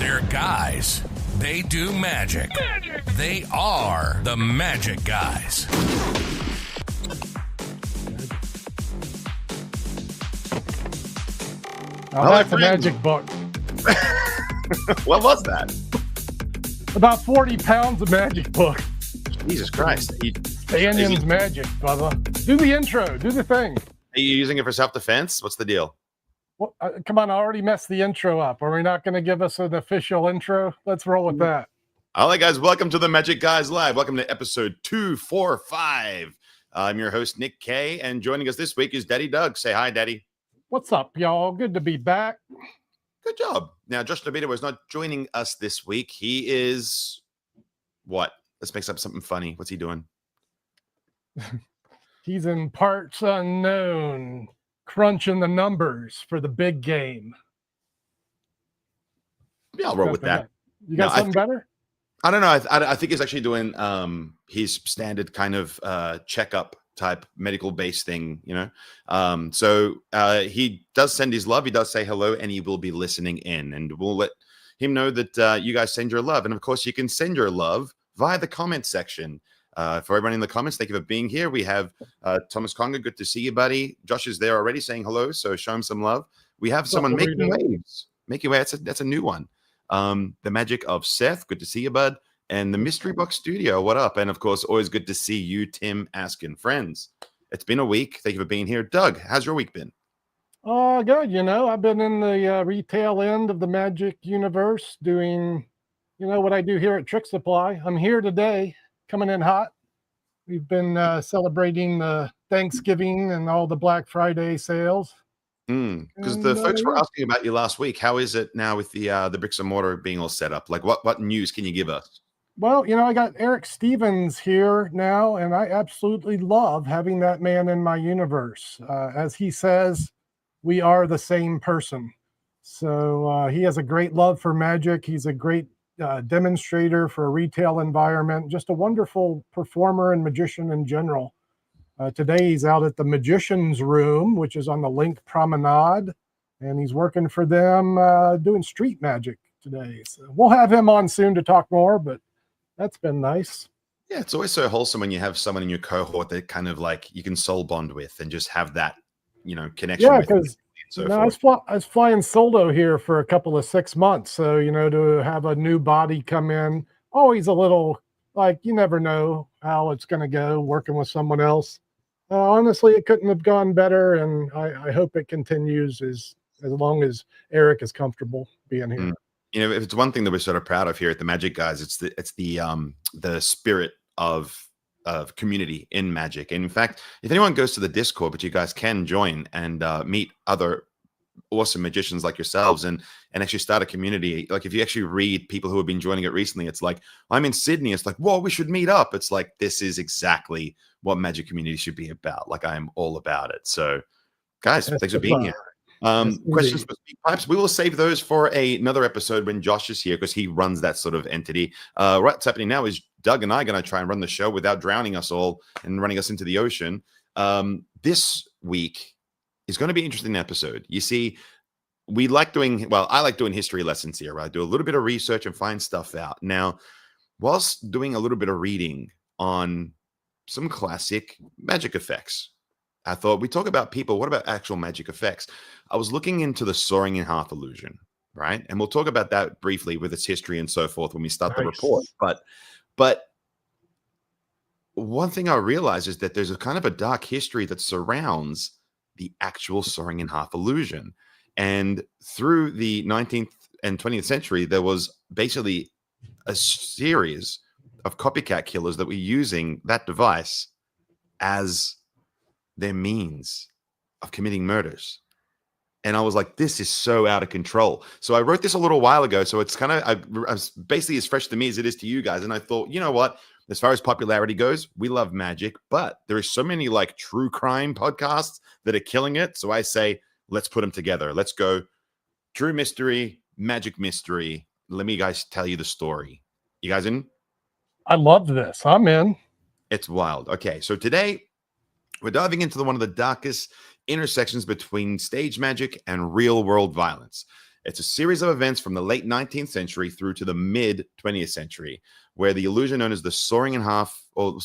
They're guys. They do magic. They are the Magic Guys. Oh, that's a magic book. What was that? About 40 pounds of magic book. Jesus Christ. Banyan's magic, brother. Do the intro. Do the thing. Are you using it for self-defense? What's the deal? Well, come on, I already messed the intro up. Are we not going to give us an official intro? Let's roll with that. All right, guys. Welcome to the Magic Guys Live. Welcome to episode 245. I'm your host, Nick K. And joining us this week is Daddy Doug. Say hi, Daddy. What's up, y'all? Good to be back. Good job. Now, Josh Novita was not joining us this week. He is what? Let's make up something funny. What's he doing? He's in parts unknown, crunching the numbers for the big game. Yeah, I'll roll with that. You got something better? I don't know. I think he's actually doing his standard kind of checkup type medical based thing, you know. So he does send his love. He does say hello, and he will be listening in, and we'll let him know that you guys send your love. And of course, you can send your love via the comment section. For everyone in the comments, thank you for being here. We have Thomas Conger. Good to see you, buddy. Josh is there already saying hello, so show him some love. We have someone making waves. Making waves. That's a new one. The Magic of Seth. Good to see you, bud. And the Mystery Box Studio. What up? And of course, always good to see you, Tim Askin. Friends, it's been a week. Thank you for being here. Doug, how's your week been? Good. You know, I've been in the retail end of the magic universe doing, you know, what I do here at Trick Supply. I'm here today, coming in hot. We've been celebrating the Thanksgiving and all the Black Friday sales. Because the folks were asking about you last week. How is it now with the bricks and mortar being all set up? Like, what news can you give us? Well, you know, I got Eric Stevens here now, and I absolutely love having that man in my universe. As he says, we are the same person. So he has a great love for magic. He's a great demonstrator for a retail environment, just a wonderful performer and magician in general. Today he's out at the Magician's Room, which is on the Link Promenade, and he's working for them doing street magic today. So we'll have him on soon to talk more, but that's been nice. Yeah, it's always so wholesome when you have someone in your cohort that kind of like you can soul bond with and just have that, you know, connection. Yeah, because I was flying solo here for a couple of 6 months. So, you know, to have a new body come in, always a little like you never know how it's going to go working with someone else. Honestly, it couldn't have gone better, and I hope it continues as long as Eric is comfortable being here. You know, if it's one thing that we're sort of proud of here at the Magic Guys, it's the spirit of community in magic. And in fact, if anyone goes to the Discord, but you guys can join and meet other awesome magicians like yourselves and actually start a community. Like if you actually read people who have been joining it recently, it's like, I'm in Sydney. It's like, whoa, we should meet up. It's like, this is exactly what magic community should be about. Like I'm all about it. So guys, thanks for being here. Questions for Speak Pipes. We will save those for another episode when Josh is here because he runs that sort of entity. What's happening now is Doug and I are going to try and run the show without drowning us all and running us into the ocean. This week is going to be an interesting episode. You see, I like doing history lessons here. Right? I do a little bit of research and find stuff out. Now, whilst doing a little bit of reading on some classic magic effects, I thought we talk about people. What about actual magic effects? I was looking into the soaring in half illusion, right? And we'll talk about that briefly with its history and so forth when we start the report. But one thing I realized is that there's a kind of a dark history that surrounds the actual soaring in half illusion. And through the 19th and 20th century, there was basically a series of copycat killers that were using that device as their means of committing murders. And I was like, this is so out of control. So I wrote this a little while ago. So it's kind of basically as fresh to me as it is to you guys. And I thought, you know what? As far as popularity goes, we love magic, but there are so many like true crime podcasts that are killing it. So I say, let's put them together. Let's go true mystery, magic mystery. Let me guys tell you the story. You guys in? I love this. I'm in. It's wild. Okay. So today we're diving into one of the darkest intersections between stage magic and real world violence. It's a series of events from the late 19th century through to the mid 20th century, where the illusion known as the soaring in half, or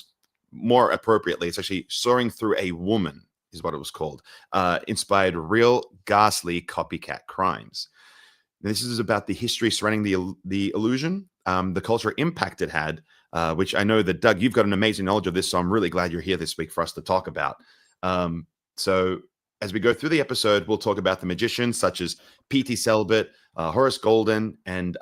more appropriately, it's actually soaring through a woman, is what it was called, inspired real ghastly copycat crimes. This is about the history surrounding the illusion, the cultural impact it had, which I know that, Doug, you've got an amazing knowledge of this, so I'm really glad you're here this week for us to talk about. So as we go through the episode, we'll talk about the magicians such as P.T. Selbit, Horace Golden, and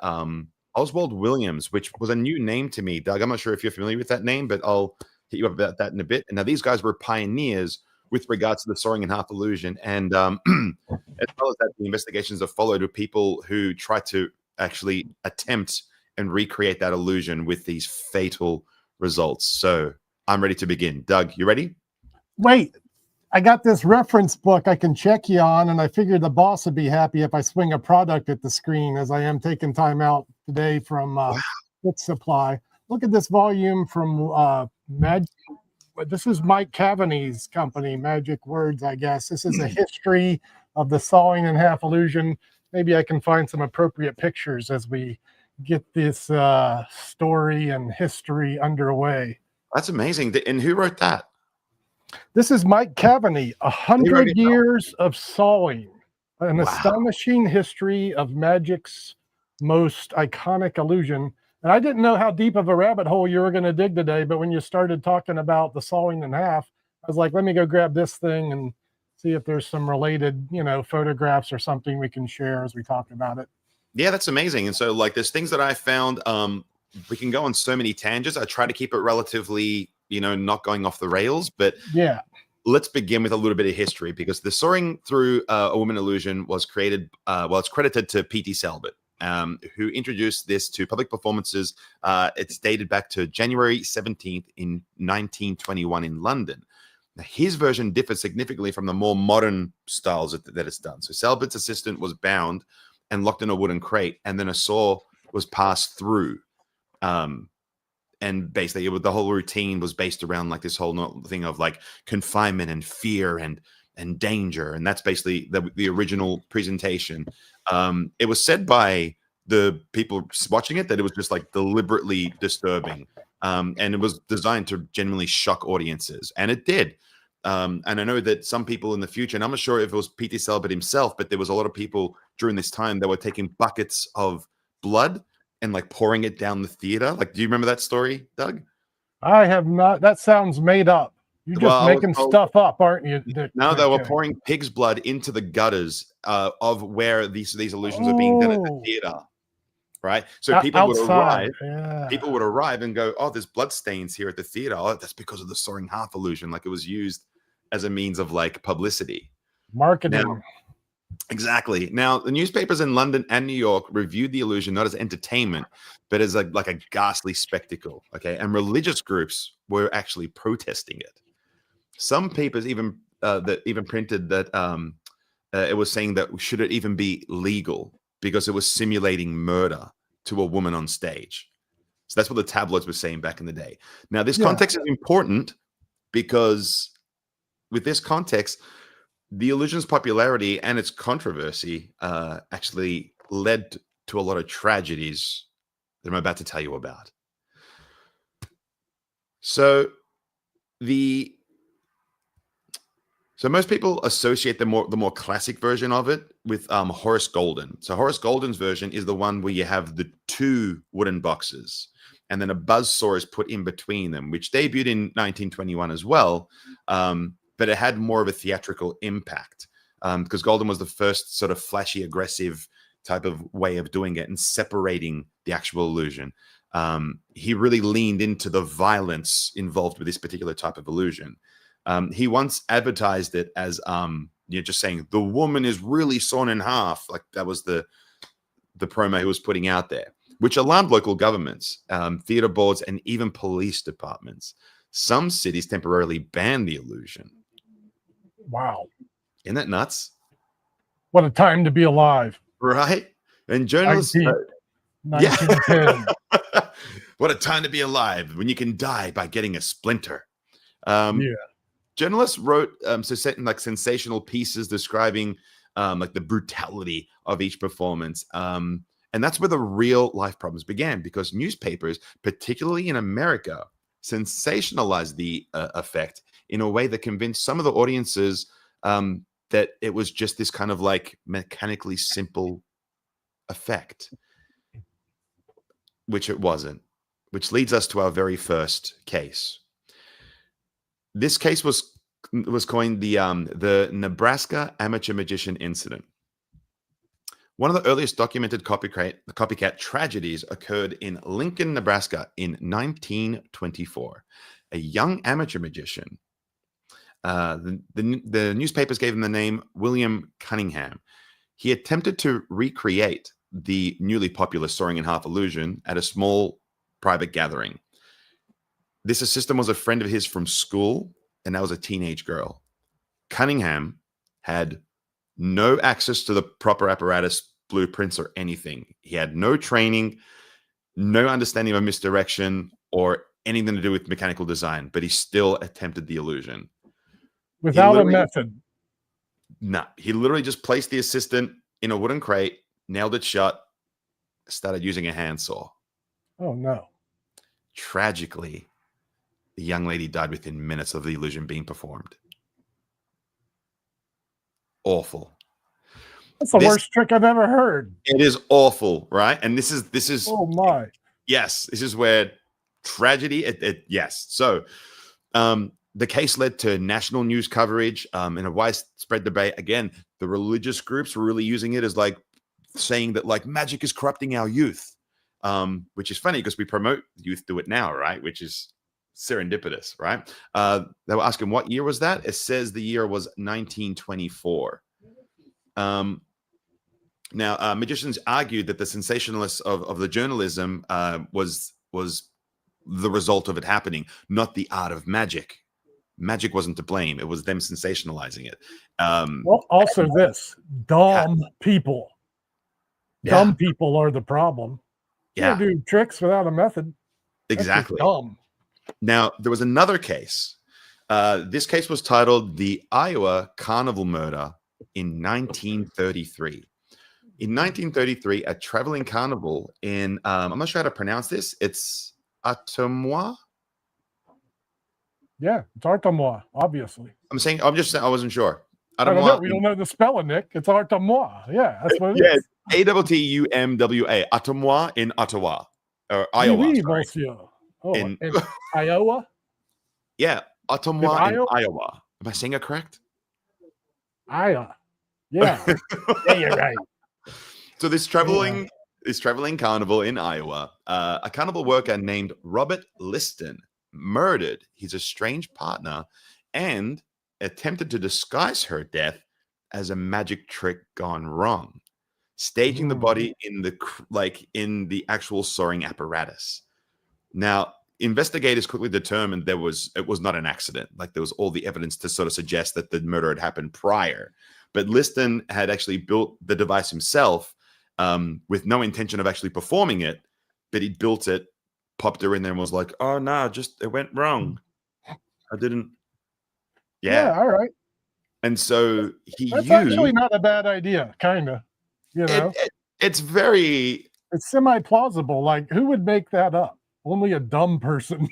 Oswald Williams, which was a new name to me. Doug, I'm not sure if you're familiar with that name, but I'll hit you up about that in a bit. And now these guys were pioneers with regards to the soaring in half illusion, and as well as that, the investigations have followed with people who try to actually attempt and recreate that illusion with these fatal results. So I'm ready to begin. Doug, you ready? Wait, I got this reference book I can check you on, and I figured the boss would be happy if I swing a product at the screen, as I am taking time out today from Book Supply. Look at this volume from Magic. This is Mike Cavaney's company, Magic Words, I guess. This is a history of the sawing in half illusion. Maybe I can find some appropriate pictures as we get this story and history underway. That's amazing. And who wrote that? This is Mike Cavaney, 100 years of sawing, an astonishing history of magic's most iconic illusion. And I didn't know how deep of a rabbit hole you were going to dig today, but when you started talking about the sawing in half, I was like, let me go grab this thing and see if there's some related, photographs or something we can share as we talk about it. Yeah, that's amazing. And so, like, there's things that I found. We can go on so many tangents. I try to keep it relatively, not going off the rails. But yeah, let's begin with a little bit of history, because the soaring through a woman illusion was created. It's credited to P.T. Selbit, who introduced this to public performances. It's dated back to January 17th in 1921 in London. Now, his version differs significantly from the more modern styles that it's done. So Selbit's assistant was bound and locked in a wooden crate, and then a saw was passed through. And basically the whole routine was based around like this whole thing of like confinement and fear and danger. And that's basically the original presentation. It was said by the people watching it that it was just like deliberately disturbing. And it was designed to genuinely shock audiences. And it did. And I know that some people in the future, and I'm not sure if it was P.T. Selbit himself, but there was a lot of people during this time that were taking buckets of blood and like pouring it down the theater. Like, do you remember that story, Doug? I have not. That sounds made up. You're just making stuff up, aren't you? No, they were pouring pig's blood into the gutters of where these illusions are being done at the theater. Right. So people would arrive. Yeah. People would arrive and go, oh, there's blood stains here at the theater. Oh, that's because of the soaring half illusion. Like, it was used as a means of like publicity. Marketing. Now, exactly. Now, the newspapers in London and New York reviewed the illusion not as entertainment, but as like a ghastly spectacle. Okay. And religious groups were actually protesting it. Some papers even printed that it was saying that should it even be legal, because it was simulating murder to a woman on stage. So that's what the tabloids were saying back in the day. Now, this context is important, because with this context, the illusion's popularity and its controversy actually led to a lot of tragedies that I'm about to tell you about. So most people associate the more classic version of it with Horace Golden. So Horace Golden's version is the one where you have the two wooden boxes, and then a buzzsaw is put in between them, which debuted in 1921 as well. But it had more of a theatrical impact because Golden was the first sort of flashy, aggressive type of way of doing it and separating the actual illusion. He really leaned into the violence involved with this particular type of illusion. He once advertised it as just saying the woman is really sawn in half. Like, that was the promo he was putting out there, which alarmed local governments, theater boards, and even police departments. Some cities temporarily banned the illusion. Wow. Isn't that nuts? What a time to be alive. Right? And journalists... 1910. What a time to be alive when you can die by getting a splinter. Journalists wrote sensational pieces describing like the brutality of each performance. And that's where the real life problems began, because newspapers, particularly in America, sensationalized the effect in a way that convinced some of the audiences that it was just this kind of like mechanically simple effect, which it wasn't, which leads us to our very first case. This case was coined the Nebraska amateur magician incident. One of the earliest documented copycat tragedies occurred in Lincoln, Nebraska in 1924. A young amateur magician, the newspapers gave him the name William Cunningham. He attempted to recreate the newly popular soaring in half illusion at a small private gathering. This assistant was a friend of his from school, and that was a teenage girl. Cunningham had no access to the proper apparatus, blueprints, or anything. He had no training, no understanding of misdirection, or anything to do with mechanical design, but he still attempted the illusion. Without a method. No, he literally just placed the assistant in a wooden crate, nailed it shut, started using a handsaw. Oh, no. Tragically, the young lady died within minutes of the illusion being performed. Awful. That's the worst trick I've ever heard. It is awful, right? And this is oh my. Yes, this is where tragedy, yes. So the case led to national news coverage and a widespread debate. Again, the religious groups were really using it as like saying that like magic is corrupting our youth, which is funny because we promote youth do it now, right? Which is serendipitous, right? They were asking what year was that? It says the year was 1924. Now, magicians argued that the sensationalist of the journalism was the result of it happening, not the art of magic. Magic wasn't to blame. It was them sensationalizing it. Well, also this, dumb people. Dumb people are the problem. You don't do tricks without a method. Exactly. Dumb. Now, there was another case. This case was titled The Iowa Carnival Murder in 1933. In 1933, a traveling carnival in, I'm not sure how to pronounce this. It's Atomois. Yeah, it's Artemois, obviously. I'm saying, I wasn't sure. I don't know. We don't know the spelling, Nick. It's Artemois. Yeah, that's what it is. Attumwa, Atomois in Ottawa, or Iowa. Oui, monsieur. Oh, in Iowa? Yeah, Atomois in Iowa. Am I saying it correct? Iowa. Yeah. Yeah, you're right. So this traveling carnival in Iowa, a carnival worker named Robert Liston murdered his estranged partner and attempted to disguise her death as a magic trick gone wrong, staging the body in the actual soaring apparatus. Now, investigators quickly determined it was not an accident. Like there was all the evidence to sort of suggest that the murder had happened prior. But Liston had actually built the device himself with no intention of actually performing it. But he built it, popped her in there, and was like, "Oh no, just it went wrong. I didn't." Yeah, all right. And so That's actually not a bad idea, kind of. You know, it's semi-plausible. Like, who would make that up? Only a dumb person.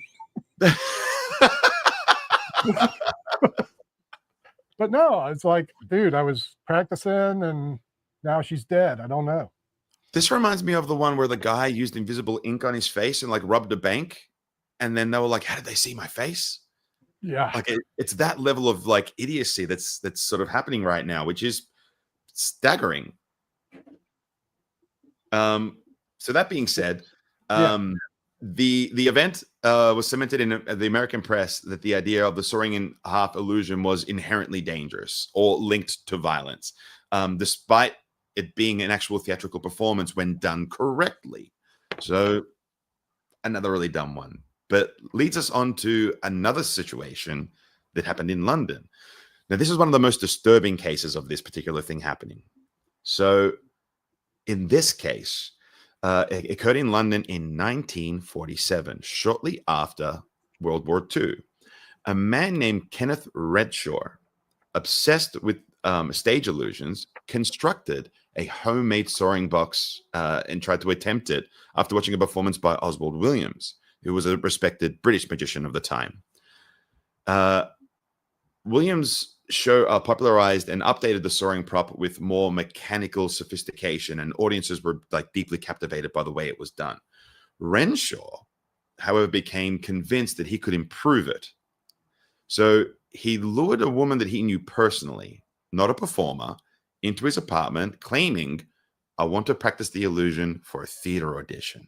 But no, it's like, dude, I was practicing and now she's dead. I don't know. This reminds me of the one where the guy used invisible ink on his face and like rubbed a bank. And then they were like, how did they see my face? Yeah. Like it's that level of like idiocy that's sort of happening right now, which is staggering. So that being said, the event was cemented in the American press that the idea of the soaring in half illusion was inherently dangerous or linked to violence, despite it being an actual theatrical performance when done correctly. So another really dumb one, but leads us on to another situation that happened in London. Now, this is one of the most disturbing cases of this particular thing happening. So in this case, it occurred in London in 1947, shortly after World War II. A man named Kenneth Redshaw, obsessed with stage illusions, constructed a homemade soaring box and tried to attempt it after watching a performance by Oswald Williams, who was a respected British magician of the time. Williams' show popularized and updated the soaring prop with more mechanical sophistication, and audiences were like deeply captivated by the way it was done. Renshaw, however, became convinced that he could improve it. So he lured a woman that he knew personally, not a performer, into his apartment, claiming, "I want to practice the illusion for a theater audition."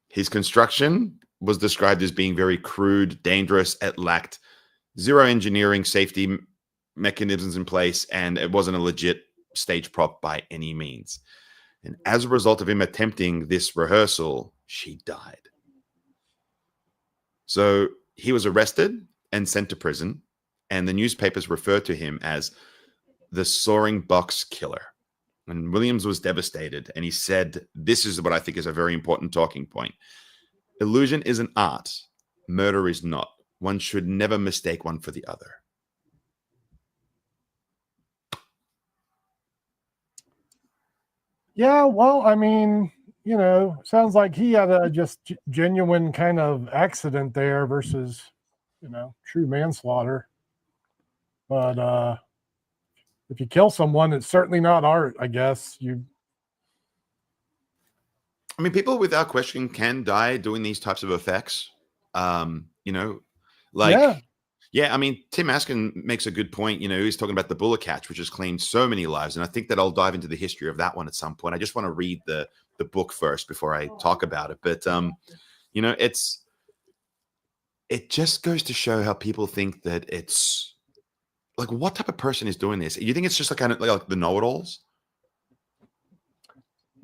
His construction was described as being very crude, dangerous. It lacked zero engineering safety mechanisms in place, and it wasn't a legit stage prop by any means. And as a result of him attempting this rehearsal, she died. So he was arrested and sent to prison, and the newspapers referred to him as the soaring box killer. And Williams was devastated, and he said, this is what I think is a very important talking point. Illusion is an art. Murder is not. One should never mistake one for the other. Yeah, well, I mean, you know, sounds like he had a just genuine kind of accident there versus, you know, true manslaughter. But if you kill someone, it's certainly not art, I guess. I mean, people without question can die doing these types of effects. You know, like, yeah, I mean, Tim Askin makes a good point. You know, he's talking about the bullet catch, which has claimed so many lives. And I think that I'll dive into the history of that one at some point. I just want to read the book first before I talk about it. But, you know, it just goes to show how people think that it's like, what type of person is doing this? You think it's just like kind of like the know-it-alls?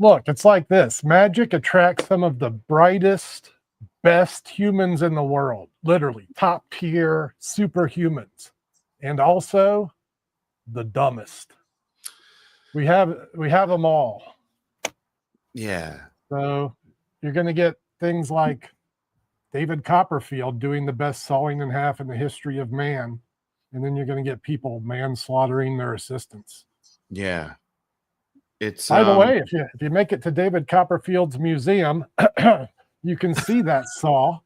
Look, it's like this. Magic attracts some of the brightest, best humans in the world, literally top tier superhumans, and also the dumbest. We have them all. Yeah. So you're going to get things like David Copperfield doing the best sawing in half in the history of man, and then you're going to get people manslaughtering their assistants. Yeah. It's by the way, if you make it to David Copperfield's museum, you can see that saw.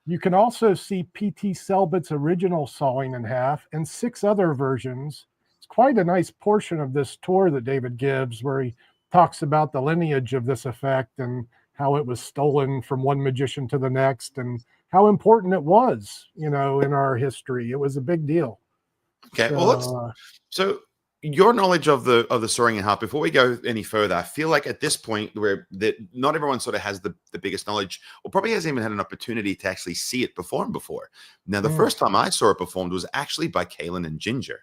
You can also see P.T. Selbit's original sawing in half and 6 other versions. It's quite a nice portion of this tour that David gives, where he talks about the lineage of this effect and how it was stolen from one magician to the next and how important it was, you know, in our history. It was a big deal. Okay, well, so your knowledge of the soaring in half, before we go any further, I feel like at this point where that not everyone sort of has the biggest knowledge, or probably hasn't even had an opportunity to actually see it performed before. Now, the first time I saw it performed was actually by Kalen and Ginger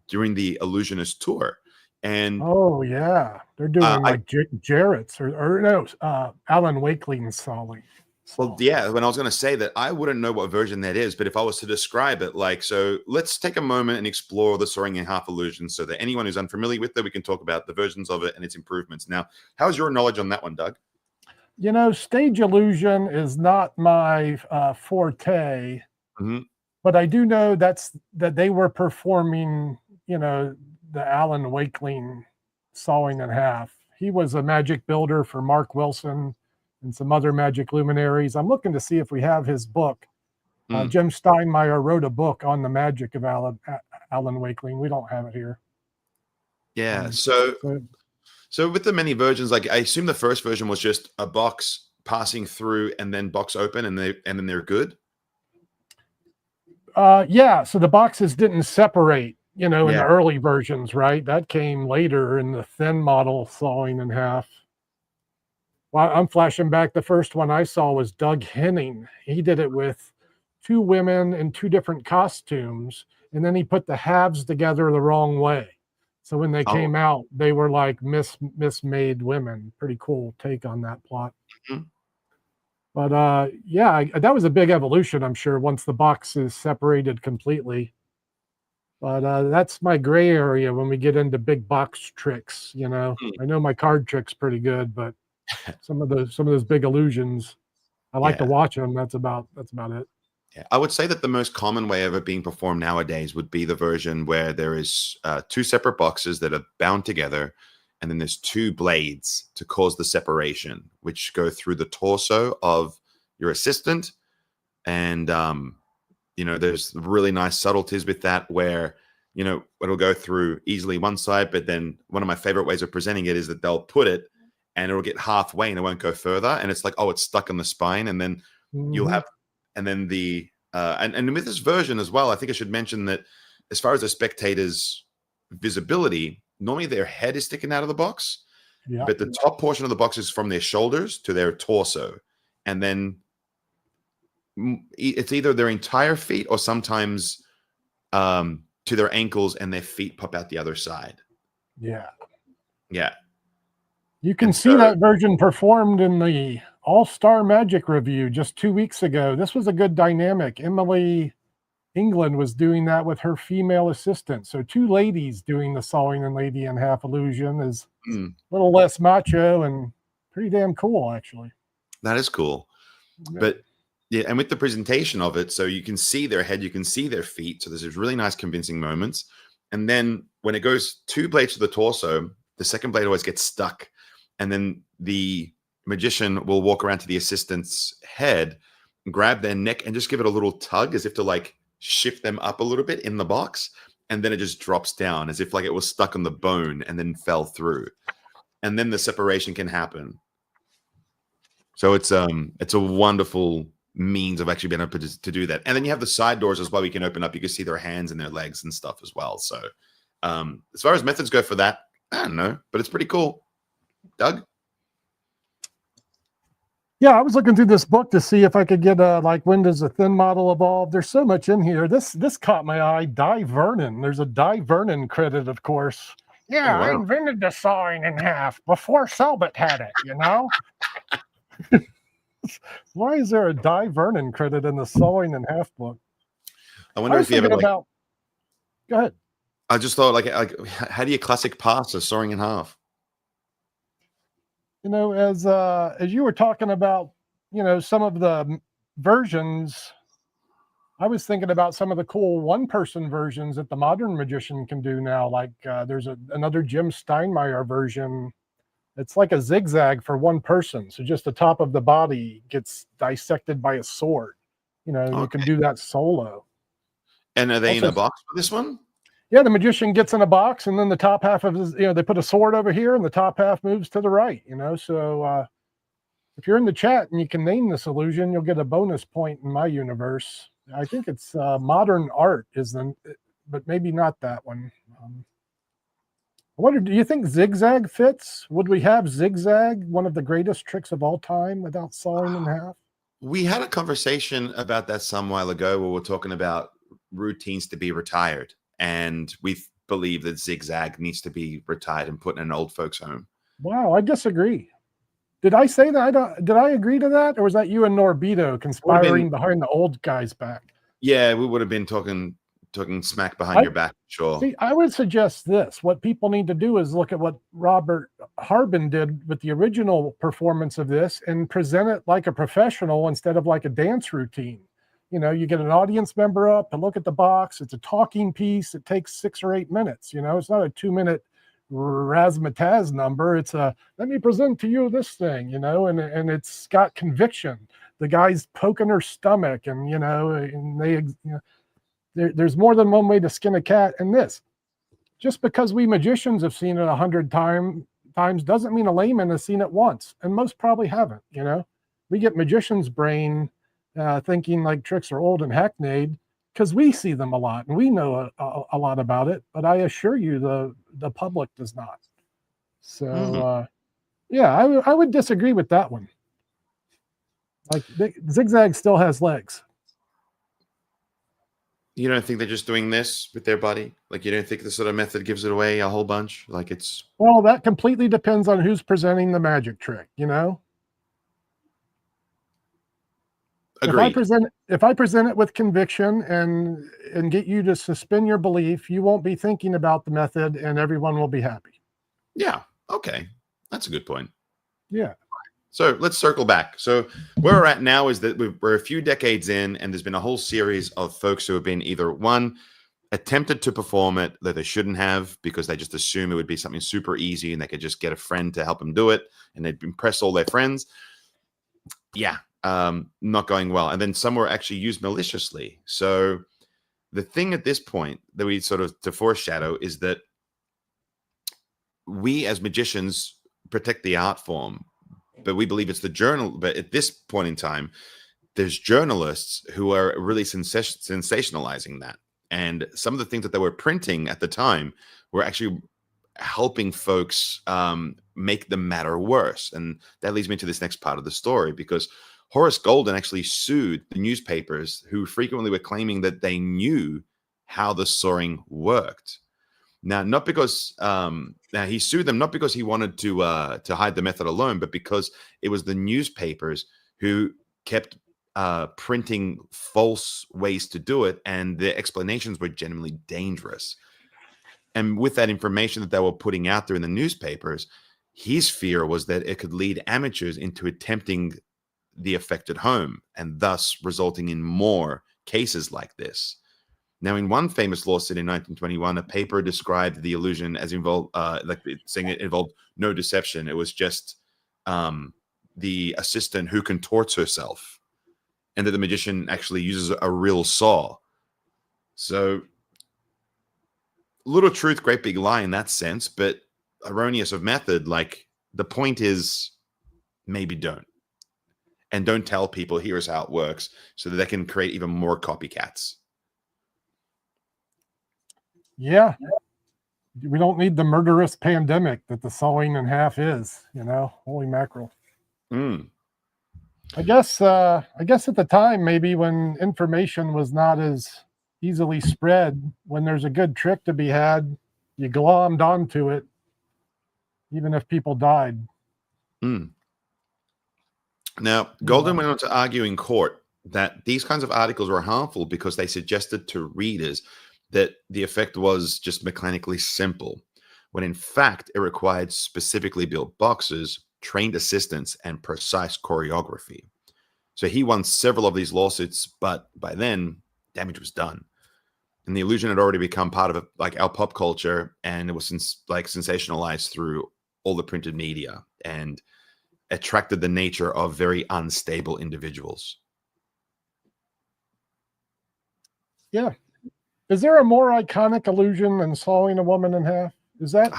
during the Illusionist tour. And oh yeah, they're doing like Jarrett's or no, Alan Wakeling's sawing. Well, yeah, when I was going to say that, I wouldn't know what version that is, but if I was to describe it, like, so let's take a moment and explore the soaring in half illusion so that anyone who's unfamiliar with it, we can talk about the versions of it and its improvements. Now, how's your knowledge on that one, Doug? You know, stage illusion is not my forte, but I do know that they were performing, you know, the Alan Wakeling sawing in half. He was a magic builder for Mark Wilson and some other magic luminaries. I'm looking to see if we have his book. Jim Steinmeier wrote a book on the magic of Alan Wakeling. We don't have it here. Yeah. So with the many versions, like I assume the first version was just a box passing through and then box open and then they're good. Yeah. So the boxes didn't separate, you know, in the early versions, right? That came later in the thin model sawing in half. Well, I'm flashing back. The first one I saw was Doug Henning. He did it with 2 women in 2 different costumes, and then he put the halves together the wrong way. So when they came out, they were like mismade women. Pretty cool take on that plot. But yeah, that was a big evolution, I'm sure, once the box is separated completely. But that's my gray area when we get into big box tricks. You know, I know my card trick's pretty good, but some of those big illusions, I like to watch them. That's about it. Yeah, I would say that the most common way of it being performed nowadays would be the version where there is two separate boxes that are bound together, and then there's two blades to cause the separation, which go through the torso of your assistant. And there's really nice subtleties with that, where it'll go through easily one side, but then one of my favorite ways of presenting it is that they'll put it and it'll get halfway and it won't go further, and it's like, oh, it's stuck in the spine, and then you'll have. And then and with this version as well, I think I should mention that as far as the spectator's visibility, normally their head is sticking out of the box, but the top portion of the box is from their shoulders to their torso. And then it's either their entire feet or sometimes to their ankles, and their feet pop out the other side. Yeah. Yeah. You can see that version performed in the All-Star Magic review just 2 weeks ago. This was a good dynamic. Emily England was doing that with her female assistant. So two ladies doing the sawing and lady in half illusion is a little less macho and pretty damn cool, actually. That is cool. Yeah. But yeah, and with the presentation of it, so you can see their head, you can see their feet. So there's these really nice convincing moments. And then when it goes two blades to the torso, the second blade always gets stuck. And then the magician will walk around to the assistant's head, grab their neck, and just give it a little tug as if to like shift them up a little bit in the box. And then it just drops down as if like it was stuck on the bone and then fell through. And then the separation can happen. So it's a wonderful means of actually being able to do that. And then you have the side doors as well. You can open up. You can see their hands and their legs and stuff as well. So as far as methods go for that, I don't know, but it's pretty cool. Doug? Yeah, I was looking through this book to see if I could get when does a thin model evolve? There's so much in here. This caught my eye. Di Vernon. There's a Di Vernon credit, of course. Yeah, I invented the sawing in half before Selbit had it, Why is there a Di Vernon credit in the sawing in half book? I wonder if you ever go ahead. I just thought like how do you classic pass a sawing in half? As you were talking about, some of the versions, I was thinking about some of the cool one-person versions that the modern magician can do now. Like there's another Jim Steinmeier version. It's like a zigzag for one person. So just the top of the body gets dissected by a sword. You can do that solo. And are they in a box for this one? Yeah, the magician gets in a box, and then the top half of his, they put a sword over here, and the top half moves to the right, So if you're in the chat and you can name this illusion, you'll get a bonus point in my universe. I think it's modern art but maybe not that one. I wonder, do you think zigzag fits? Would we have zigzag, one of the greatest tricks of all time, without sawing in half? We had a conversation about that some while ago where we're talking about routines to be retired. And we believe that zigzag needs to be retired and put in an old folks home. Wow, I disagree. Did I say that? Did I agree to that? Or was that you and Norbito conspiring behind the old guy's back? Yeah, we would have been talking smack behind your back, sure. See, I would suggest this. What people need to do is look at what Robert Harbin did with the original performance of this and present it like a professional instead of like a dance routine. You get an audience member up to look at the box. It's a talking piece. It takes 6 or 8 minutes. It's not a 2-minute razzmatazz number. It's let me present to you this thing, and it's got conviction. The guy's poking her stomach, and there's more than one way to skin a cat. And this, just because we magicians have seen it 100 times doesn't mean a layman has seen it once, and most probably haven't. We get magician's brain thinking like tricks are old and hackneyed because we see them a lot and we know a lot about it, but I assure you the public does not. So I would disagree with that one. Like zigzag still has legs. You don't think they're just doing this with their body? Like you don't think this sort of method gives it away a whole bunch? Like it's... Well, that completely depends on who's presenting the magic trick, Agreed. If I present it with conviction and get you to suspend your belief, you won't be thinking about the method and everyone will be happy. Yeah. Okay. That's a good point. Yeah. So let's circle back. So where we're at now is that we're a few decades in, and there's been a whole series of folks who have been either one, attempted to perform it that they shouldn't have because they just assume it would be something super easy and they could just get a friend to help them do it and they'd impress all their friends. Yeah, not going well. And then some were actually used maliciously. So the thing at this point that we sort of to foreshadow is that we as magicians protect the art form, but we believe it's the journal. But at this point in time, there's journalists who are really sensationalizing that. And some of the things that they were printing at the time were actually helping folks make the matter worse. And that leads me to this next part of the story, because Horace Golden actually sued the newspapers who frequently were claiming that they knew how the sawing worked. Now, not because now he sued them not because he wanted to hide the method alone, but because it was the newspapers who kept printing false ways to do it, and the explanations were genuinely dangerous. And with that information that they were putting out there in the newspapers, his fear was that it could lead amateurs into attempting the effect at home, and thus resulting in more cases like this. Now, in one famous lawsuit in 1921, a paper described the illusion as involved, saying it involved no deception. It was just the assistant who contorts herself, and that the magician actually uses a real saw. So, little truth, great big lie in that sense, but erroneous of method. Like, the point is, maybe don't. And don't tell people, here's how it works, so that they can create even more copycats. Yeah. We don't need the murderous pandemic that the sawing in half is, holy mackerel. I guess at the time, maybe when information was not as easily spread, when there's a good trick to be had, you glommed onto it, even if people died. Now, Golden went on to argue in court that these kinds of articles were harmful because they suggested to readers that the effect was just mechanically simple, when in fact it required specifically built boxes, trained assistants, and precise choreography. So he won several of these lawsuits, but by then damage was done, and the illusion had already become part of our pop culture, and it was sensationalized through all the printed media and attracted the nature of very unstable individuals. Yeah. Is there a more iconic illusion than sawing a woman in half? Is that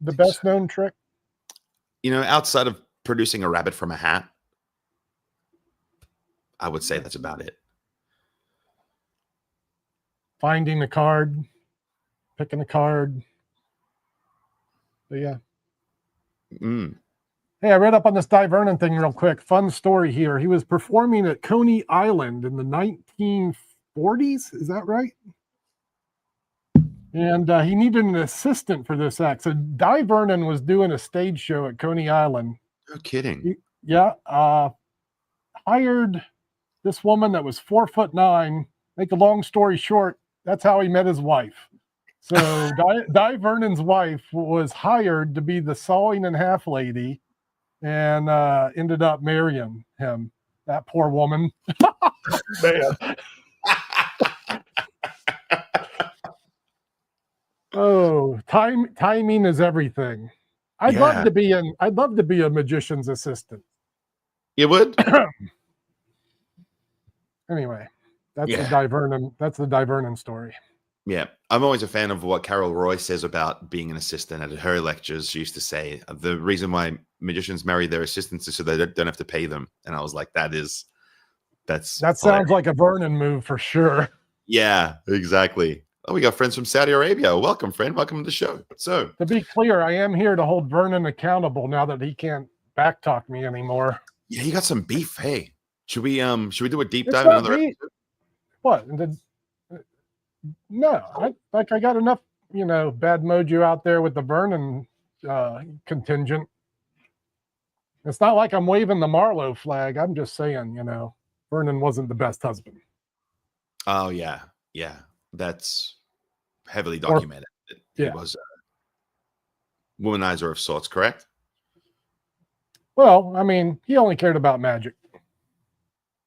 the best known trick? Outside of producing a rabbit from a hat, I would say that's about it. Finding a card, picking a card. But yeah. Hey, I read up on this Di Vernon thing real quick. Fun story here. He was performing at Coney Island in the 1940s. Is that right? And he needed an assistant for this act. So Di Vernon was doing a stage show at Coney Island. No kidding. Hired this woman that was 4'9". Make a long story short, that's how he met his wife. So Di Vernon's wife was hired to be the sawing in half lady, and ended up marrying him. That poor woman. Man. Oh, timing is everything. I'd love to be a magician's assistant. You would? Anyway, that's the Di Vernon story. Yeah, I'm always a fan of what Carol Roy says about being an assistant. At her lectures, she used to say the reason why magicians marry their assistants is so they don't have to pay them. And I was like, that sounds like a Vernon move for sure. Yeah, exactly. Oh, we got friends from Saudi Arabia. Welcome, friend. Welcome to the show. So, to be clear, I am here to hold Vernon accountable now that he can't backtalk me anymore. Yeah, you got some beef. Hey, should we do a deep dive in another episode? What? No, I got enough, bad mojo out there with the Vernon contingent. It's not like I'm waving the Marlowe flag. I'm just saying, Vernon wasn't the best husband. Oh yeah, that's heavily documented. He was a womanizer of sorts, correct? Well, I mean, he only cared about magic.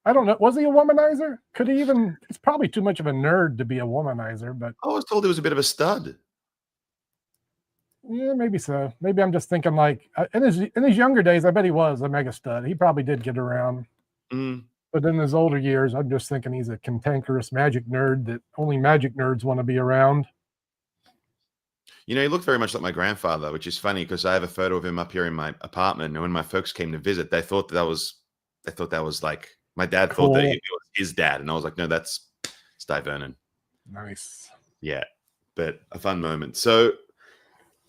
I don't know. Was he a womanizer? Could he even? It's probably too much of a nerd to be a womanizer, but I was told he was a bit of a stud. yeah, maybe so. Maybe I'm just thinking like in his younger days, I bet he was a mega stud. He probably did get around. Mm. But in his older years, I'm just thinking he's a cantankerous magic nerd that only magic nerds want to be around. You know, he looked very much like my grandfather, which is funny because I have a photo of him up here in my apartment. And when my folks came to visit, they thought that was like my dad Cool. thought that it was his dad, and I was like, no, that's Sty Vernon. Nice. Yeah, but a fun moment. So,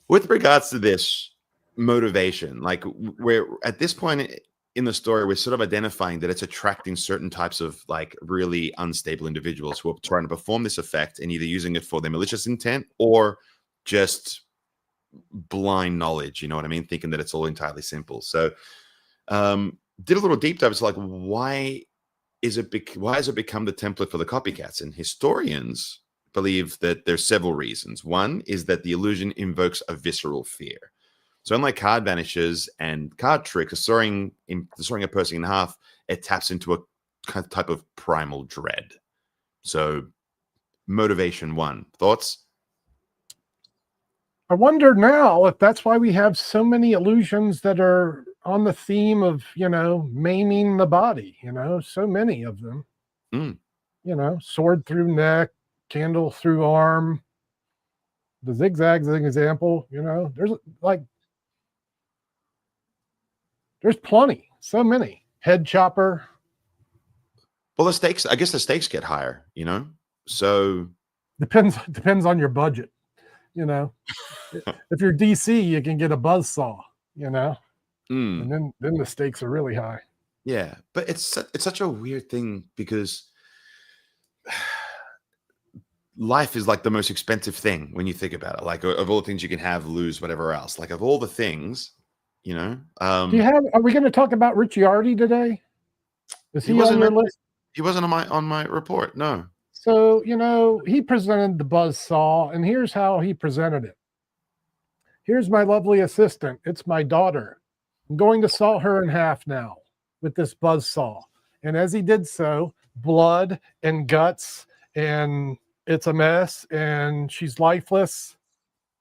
with regards to this motivation, like we're at this point in the story, we're sort of identifying that it's attracting certain types of like really unstable individuals who are trying to perform this effect and either using it for their malicious intent or just blind knowledge, you know what I mean? Thinking that it's all entirely simple. So did a little deep dive. It's like, why has it become the template for the copycats? And historians believe that there's several reasons. One is that the illusion invokes a visceral fear. So unlike card vanishes and card tricks, sawing a person in half, it taps into a kind of type of primal dread. So motivation one. Thoughts? I wonder now if that's why we have so many illusions that are on the theme of, maiming the body, so many of them. Mm. Sword through neck, candle through arm. The zigzags as an example, there's plenty, so many. Head chopper. Well, I guess the stakes get higher, so Depends on your budget. If you're DC, you can get a buzz saw, and then the stakes are really high. Yeah, but it's such a weird thing because life is like the most expensive thing when you think about it. Like of all the things you can have, lose, whatever else. Like of all the things, Are we going to talk about Ricciardi today? Is he on your list? He wasn't on my report. No. So, he presented the buzz saw, and here's how he presented it. Here's my lovely assistant. It's my daughter. I'm going to saw her in half now with this buzz saw. And as he did so, blood and guts, and it's a mess, and she's lifeless.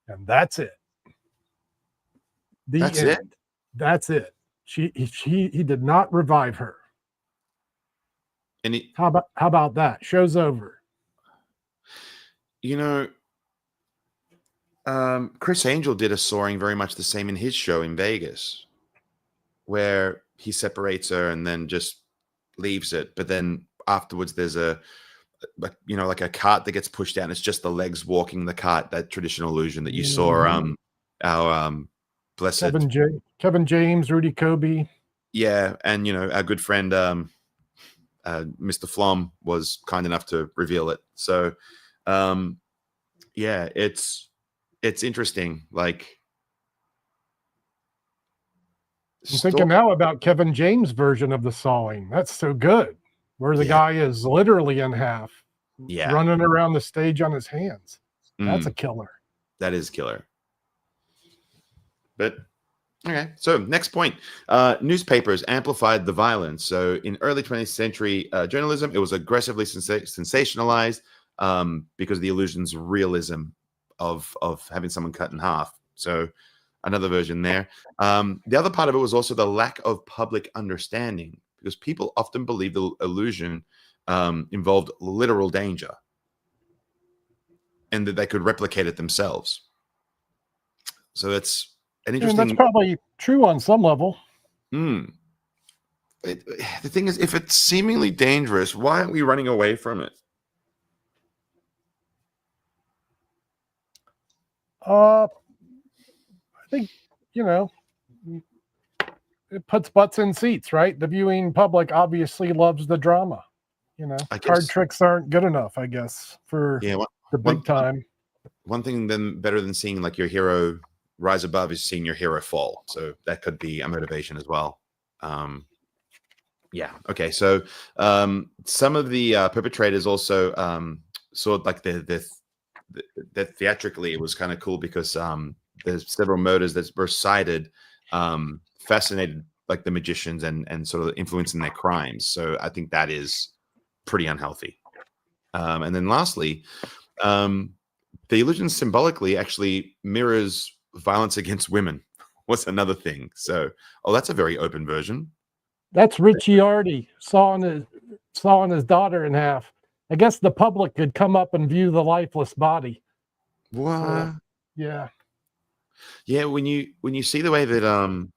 And that's it. That's it. He did not revive her. And how about that? Show's over. Chris Angel did a sawing very much the same in his show in Vegas, where he separates her and then just leaves it. But then afterwards, there's like a cart that gets pushed out, and it's just the legs walking the cart. That traditional illusion that you saw. Our blessed Kevin James, Rudy Kobe. Yeah, and our good friend Mr. Flom was kind enough to reveal it. So yeah, it's interesting. Like I'm thinking now about Kevin James' version of the sawing. That's so good. Where the guy is literally in half, running around the stage on his hands. That's a killer. That is killer. But okay, so next point. Newspapers amplified the violence. So in early 20th century journalism, it was aggressively sensationalized because of the illusion's realism of having someone cut in half. So another version there. The other part of it was also the lack of public understanding, because people often believe the illusion involved literal danger and that they could replicate it themselves. So it's an interesting... And that's probably true on some level. The thing is, if it's seemingly dangerous, why aren't we running away from it? I think, it puts butts in seats, right? The viewing public obviously loves the drama. Card tricks aren't good enough, I guess, for the big time. One thing then better than seeing like your hero rise above is seeing your hero fall. So that could be a motivation as well. Yeah. Okay. So some of the perpetrators also saw like the theatrically, it was kind of cool because there's several murders that were cited fascinated like the magicians and sort of influencing their crimes. So I think that is pretty unhealthy. And then lastly, the illusion symbolically actually mirrors violence against women. What's another thing? So, that's a very open version. That's Ricciardi sawing his daughter in half. I guess the public could come up and view the lifeless body. What? Yeah. Yeah, when you see the way that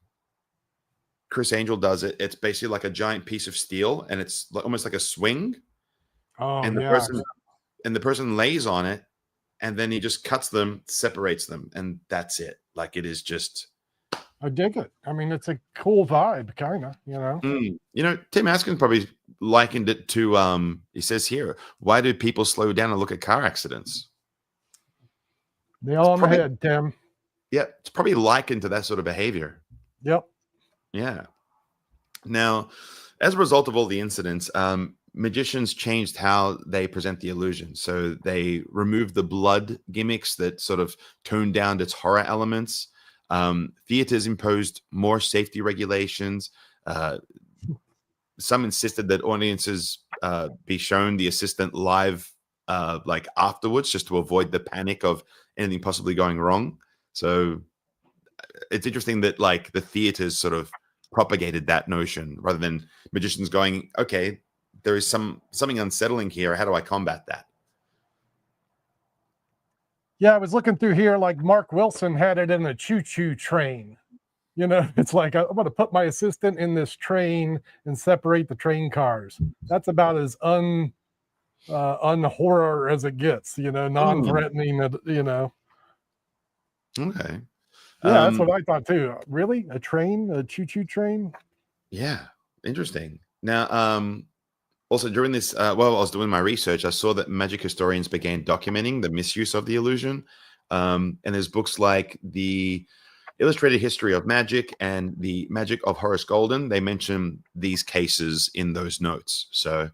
Chris Angel does it, it's basically like a giant piece of steel, and it's almost like a swing. Oh, And the person lays on it, and then he just cuts them, separates them, and that's it. Like, it is just. I dig it. I mean, it's a cool vibe, kind of, you know. Tim Askin probably likened it to. He says here, why do people slow down and look at car accidents? Nail on the head, Tim. Yeah, it's probably likened to that sort of behavior. Yep. Yeah. Now, as a result of all the incidents, magicians changed how they present the illusion. So they removed the blood gimmicks that sort of toned down its horror elements. Theaters imposed more safety regulations. Some insisted that audiences be shown the assistant live, like afterwards, just to avoid the panic of anything possibly going wrong. So it's interesting that like the theaters sort of propagated that notion rather than magicians going, okay, there is something unsettling here. How do I combat that? Yeah, I was looking through here, like Mark Wilson had it in a choo-choo train. You know, it's like, I'm going to put my assistant in this train and separate the train cars. That's about as unhorror as it gets, you know, non-threatening, you know. Okay. Yeah, that's what I thought too. Really? A train? A choo-choo train? Yeah. Interesting. Now, also during this, while I was doing my research, I saw that magic historians began documenting the misuse of the illusion. And there's books like the Illustrated History of Magic and the Magic of Horace Golden. They mention these cases in those notes. So,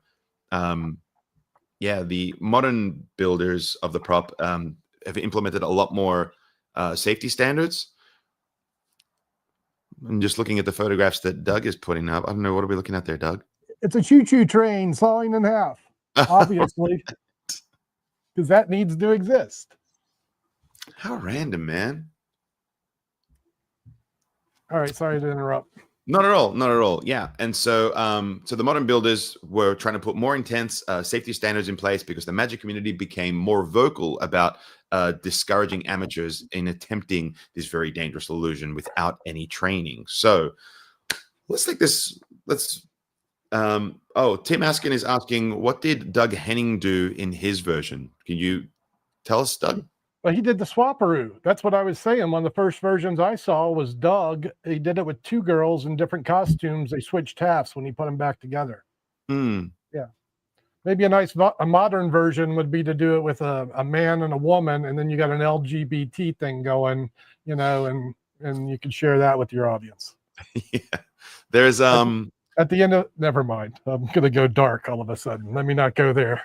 yeah, the modern builders of the prop have implemented a lot more safety standards. I'm just looking at the photographs that Doug is putting up. I don't know. What are we looking at there, Doug? It's a choo-choo train sawing in half, obviously, because that needs to exist. How random, man. All right, sorry to interrupt. Not at all. Not at all. Yeah. And so so the modern builders were trying to put more intense safety standards in place because the magic community became more vocal about discouraging amateurs in attempting this very dangerous illusion without any training. So let's take this. Tim Askin is asking, what did Doug Henning do in his version? Can you tell us, Doug? Well, he did the swaparoo. That's what I was saying. One of the first versions I saw was Doug. He did it with two girls in different costumes. They switched halves when he put them back together. Yeah. Maybe a modern version would be to do it with a man and a woman, and then you got an LGBT thing going, you know, and you can share that with your audience. Yeah. There's at the end of, never mind. I'm going to go dark all of a sudden. Let me not go there.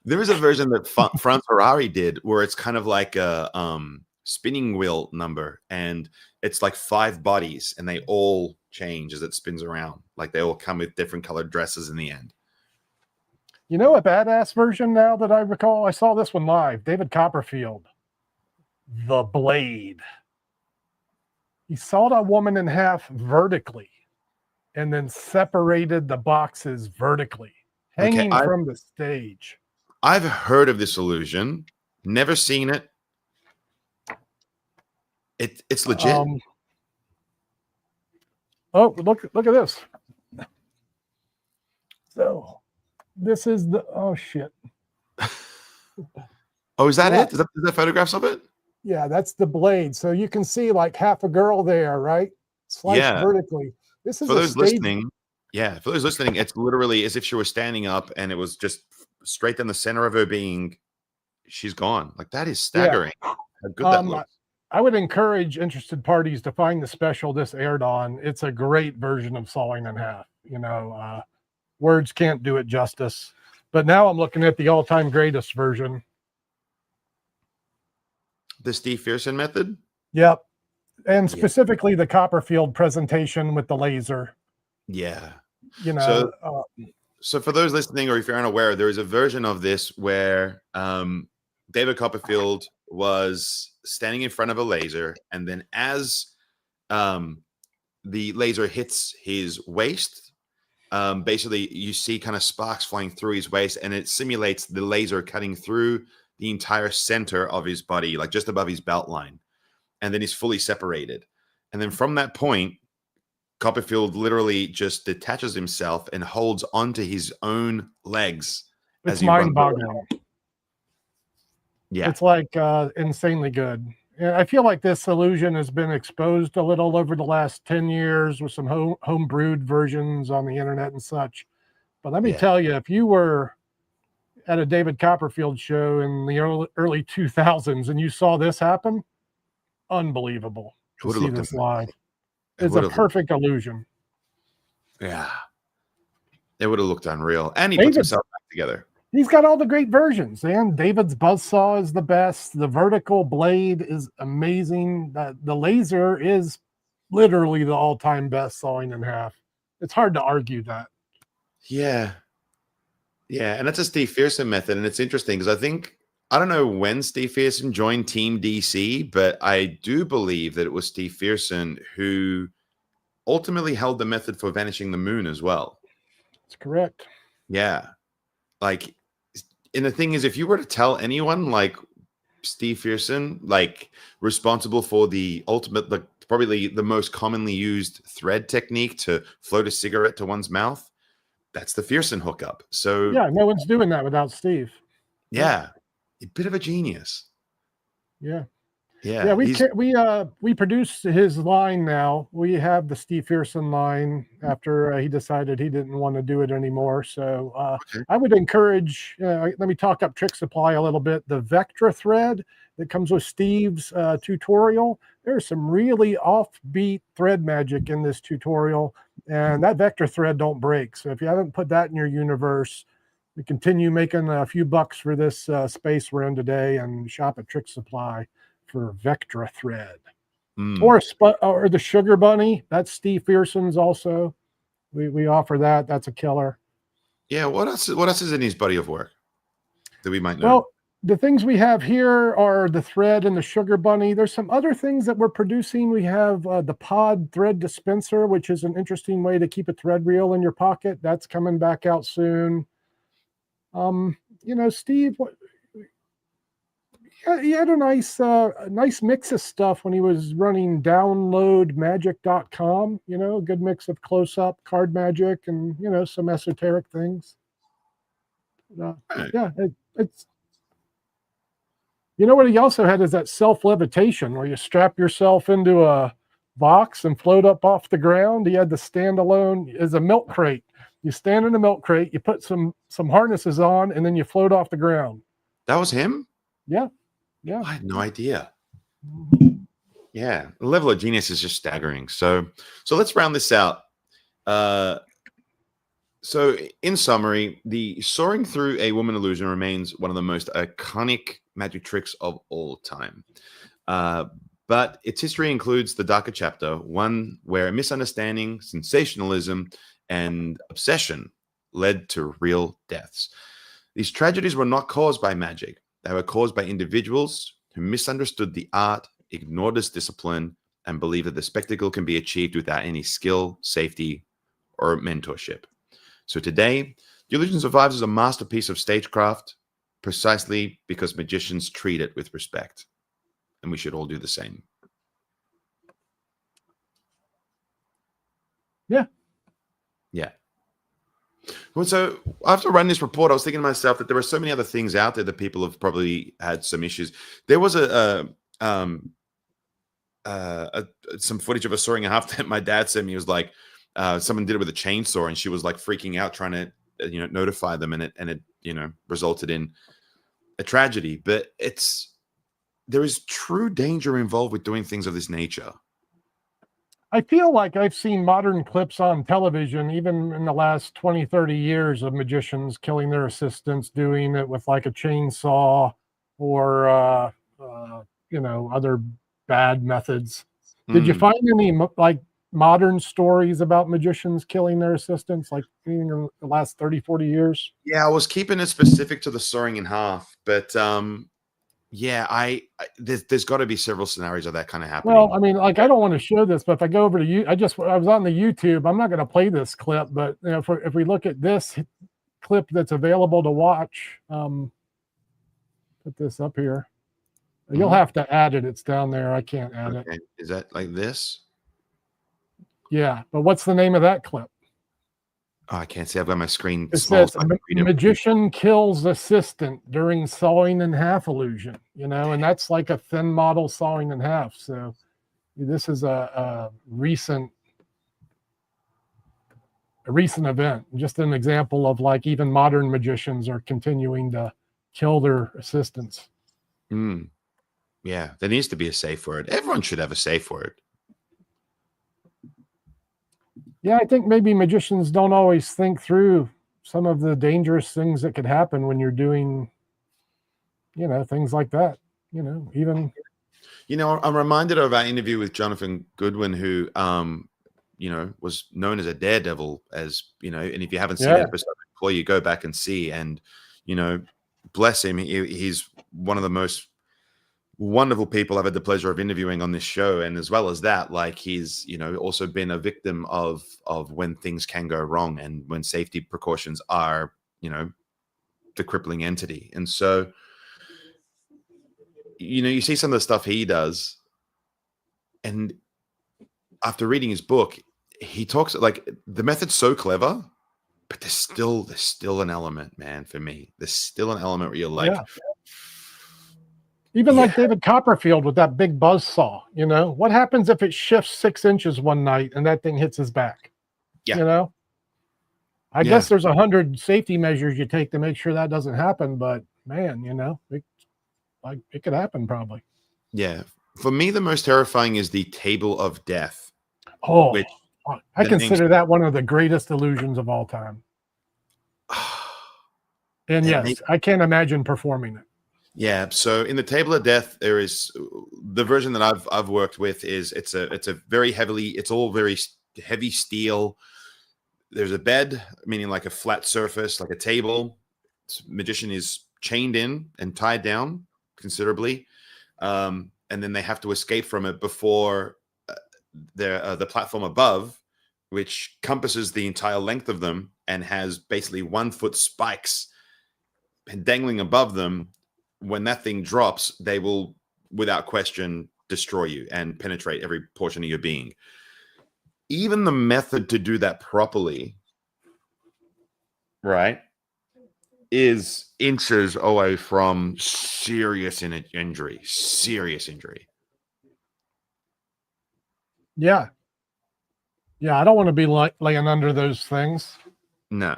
There is a version that Franz Harari did where it's kind of like a spinning wheel number, and it's like 5 bodies, and they all change as it spins around. Like they all come with different colored dresses in the end. You know a badass version now that I recall? I saw this one live. David Copperfield. The Blade. He sawed a woman in half vertically and then separated the boxes vertically, hanging from the stage. I've heard of this illusion, never seen it. It's legit. Oh, look at this. So this is the, oh shit. Oh, is that it? Is that photographs of it? Yeah, that's the blade. So you can see like half a girl there, right? Sliced vertically. This is for those listening. Yeah, for those listening, it's literally as if she was standing up and it was just straight down the center of her being. She's gone. Like that is staggering. Yeah. How good that looks. I would encourage interested parties to find the special this aired on. It's a great version of sawing in half. You know, words can't do it justice. But now I'm looking at the all-time greatest version. The Steve Fearson method? Yep. And specifically the Copperfield presentation with the laser. Yeah. You know, So for those listening, or if you're unaware, there is a version of this where David Copperfield was standing in front of a laser, and then as the laser hits his waist, basically you see kind of sparks flying through his waist, and it simulates the laser cutting through the entire center of his body, like just above his belt line, and then he's fully separated. And then from that point, Copperfield literally just detaches himself and holds onto his own legs. It's mind-boggling. Yeah. It's like insanely good. And I feel like this illusion has been exposed a little over the last 10 years with some home-brewed versions on the internet and such. But let me tell you, if you were at a David Copperfield show in the early 2000s and you saw this happen, unbelievable to see this live. It's a perfect illusion. Yeah. It would have looked unreal. And he puts himself back together. He's got all the great versions, man. David's buzzsaw is the best. The vertical blade is amazing. The laser is literally the all-time best sawing in half. It's hard to argue that. Yeah. Yeah. And that's a Steve Fearson method. And it's interesting because I don't know when Steve Fearson joined Team DC, but I do believe that it was Steve Fearson who ultimately held the method for Vanishing the Moon as well. That's correct. Yeah. Like, and the thing is, if you were to tell anyone like Steve Fearson, like responsible for the ultimate, like probably the most commonly used thread technique to float a cigarette to one's mouth, that's the Fearson hookup. So yeah, no one's doing that without Steve. Yeah. A bit of a genius. Yeah. Yeah. We produce his line now. We have the Steve Fearson line after he decided he didn't want to do it anymore. So I would encourage, let me talk up Trick Supply a little bit. The Vectra thread that comes with Steve's tutorial. There's some really offbeat thread magic in this tutorial, and that Vectra thread don't break. So if you haven't put that in your universe, we continue making a few bucks for this space we're in today, and shop at Trick Supply for Vectra thread. Or the Sugar Bunny. That's Steve Fearson's also. We offer that. That's a killer. Yeah. What else is in his body of work that we might know? Well, the things we have here are the thread and the Sugar Bunny. There's some other things that we're producing. We have the Pod Thread Dispenser, which is an interesting way to keep a thread reel in your pocket. That's coming back out soon. Steve, he had a nice mix of stuff when he was running downloadmagic.com, a good mix of close-up card magic and, some esoteric things. It's, what he also had is that self-levitation where you strap yourself into a box and float up off the ground. He had the standalone as a milk crate. You stand in a milk crate, you put some harnesses on, and then you float off the ground. That was him? Yeah. I had no idea. Yeah. The level of genius is just staggering. So let's round this out. So in summary, the soaring through a woman illusion remains one of the most iconic magic tricks of all time. But its history includes the darker chapter, one where misunderstanding, sensationalism, and obsession led to real deaths. These tragedies were not caused by magic. They were caused by individuals who misunderstood the art, ignored its discipline, and believed that the spectacle can be achieved without any skill, safety, or mentorship. So today, the illusion survives as a masterpiece of stagecraft precisely because magicians treat it with respect. And we should all do the same. Yeah. Yeah. Well, so after running this report, I was thinking to myself that there are so many other things out there that people have probably had some issues. There was some footage of a sawing a half that my dad sent me. It was like someone did it with a chainsaw, and she was like freaking out trying to notify them, and it resulted in a tragedy. But there is true danger involved with doing things of this nature. I feel like I've seen modern clips on television, even in the last 20, 30 years, of magicians killing their assistants, doing it with like a chainsaw or, other bad methods. Did you find any like modern stories about magicians killing their assistants, like anything in the last 30, 40 years? Yeah, I was keeping it specific to the sawing in half, but yeah, there's got to be several scenarios of that kind of happening. Well, I mean, like, I don't want to show this, but if I go over to you, I was on the YouTube. I'm not going to play this clip, but you know, if we look at this clip that's available to watch, put this up here. You'll have to add it. It's down there. I can't add it. Is that like this? Yeah, but what's the name of that clip? Oh, I can't see. I've got my screen It small. says magician kills assistant during sawing in half illusion, you know, and that's like a thin model sawing in half. So this is a recent event, just an example of like even modern magicians are continuing to kill their assistants. Yeah, there needs to be a safe word. Everyone should have a safe word. Yeah, I think maybe magicians don't always think through some of the dangerous things that could happen when you're doing, you know, things like that. You know, even. You know, I'm reminded of our interview with Jonathan Goodwin, who, you know, was known as a daredevil, as you know. And if you haven't seen that episode before, you go back and see. And you know, bless him, he's one of the most wonderful people I've had the pleasure of interviewing on this show. And as well as that, like he's, you know, also been a victim of when things can go wrong and when safety precautions are, you know, the crippling entity. And so, you know, you see some of the stuff he does, and after reading his book, he talks like the method's so clever, but there's still an element, man, for me. There's still an element where you're like, even like David Copperfield with that big buzz saw, you know, what happens if it shifts 6 inches one night and that thing hits his back? You know, I guess there's 100 safety measures you take to make sure that doesn't happen, but man, you know, it could happen probably. Yeah. For me, the most terrifying is the table of death. Oh, I consider that one of the greatest illusions of all time. And yes, I can't imagine performing it. Yeah. So in the table of death, there is the version that I've worked with is it's a very it's all very heavy steel. There's a bed, meaning like a flat surface, like a table. Magician is chained in and tied down considerably. And then they have to escape from it before the platform above, which compasses the entire length of them and has basically 1 foot spikes dangling above them. When that thing drops, they will, without question, destroy you and penetrate every portion of your being. Even the method to do that properly, right, is inches away from serious injury. Serious injury. Yeah. Yeah, I don't want to be laying under those things. No.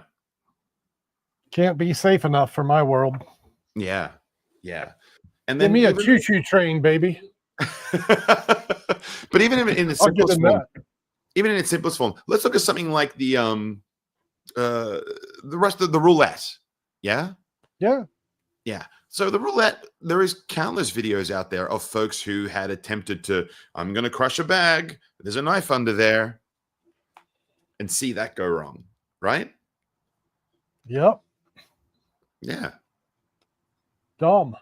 Can't be safe enough for my world. Yeah. Yeah. And then give me a choo-choo train, baby. But even in its simplest form, let's look at something like the rest of the roulette. Yeah. Yeah. Yeah. So the roulette, there is countless videos out there of folks who had attempted to, I'm going to crush a bag. There's a knife under there. And see that go wrong. Right? Yep. Yeah. Dumb.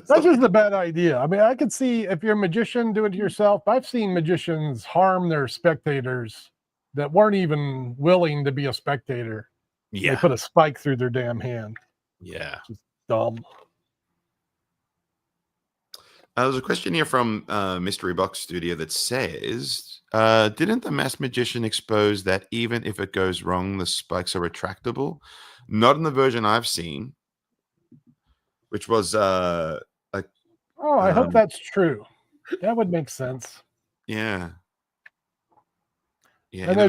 That's just a bad idea. I mean, I could see if you're a magician, do it yourself. I've seen magicians harm their spectators that weren't even willing to be a spectator. Yeah. They put a spike through their damn hand. Yeah. Just dumb. There's a question here from Mystery Box Studio that says, didn't the masked magician expose that even if it goes wrong, the spikes are retractable? Not in the version I've seen, which was I hope that's true. That would make sense. Yeah. Yeah. I know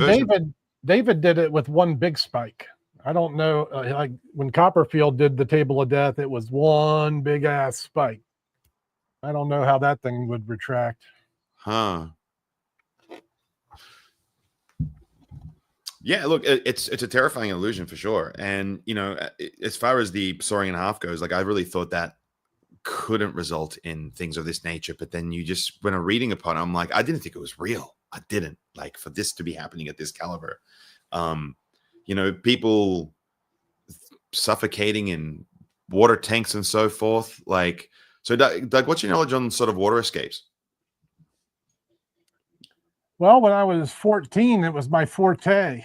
David did it with one big spike. I don't know. Like when Copperfield did the Table of Death, it was one big ass spike. I don't know how that thing would retract. Huh. Yeah, look, it's a terrifying illusion for sure. And, you know, as far as the soaring in half goes, like I really thought that couldn't result in things of this nature. But then when I'm reading upon it, I'm like, I didn't think it was real. I didn't, like, for this to be happening at this caliber. People suffocating in water tanks and so forth. Like, so Doug, what's your knowledge on sort of water escapes? Well, when I was 14, it was my forte.